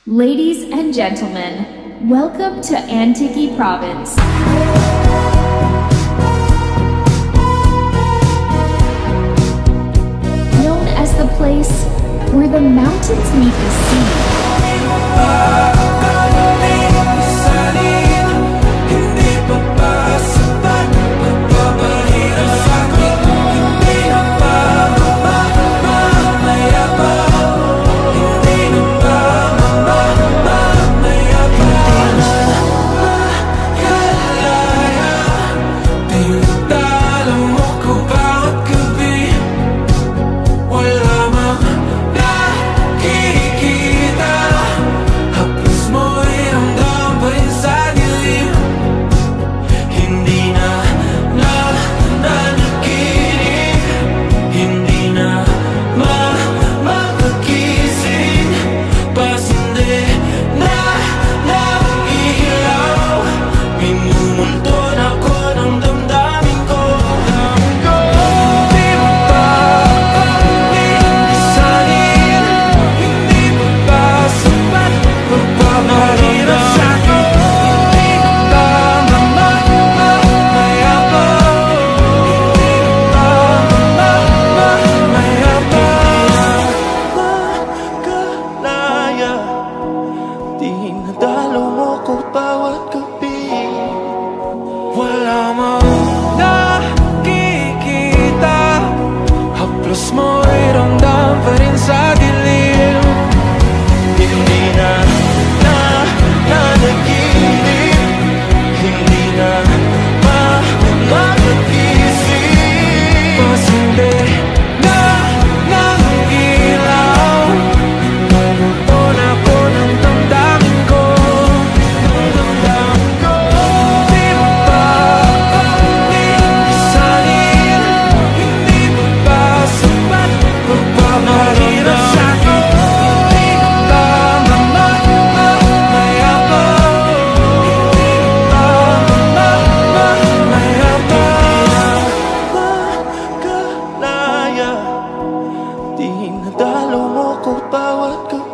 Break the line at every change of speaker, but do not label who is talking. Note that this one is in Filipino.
Ladies and gentlemen, welcome to Antique Province. Known as the place where the mountains meet the sea.
Dinadalo mo ko bawat gabi. Wala mang nakikita, haplos mo'y ramdam pa rin sa dilim. Hindi na nanaginip, hindi na makagising. Mas hindi na nangilaw, tumuton ako ng damdamin ko. Di mo ba isanin? Hindi mo ba sapat magpapahirap sa'kin? Hindi mo ba mamayabang? Hindi mo ba mamayabang? Makalaya, dinadalo mo ko bawat gabi.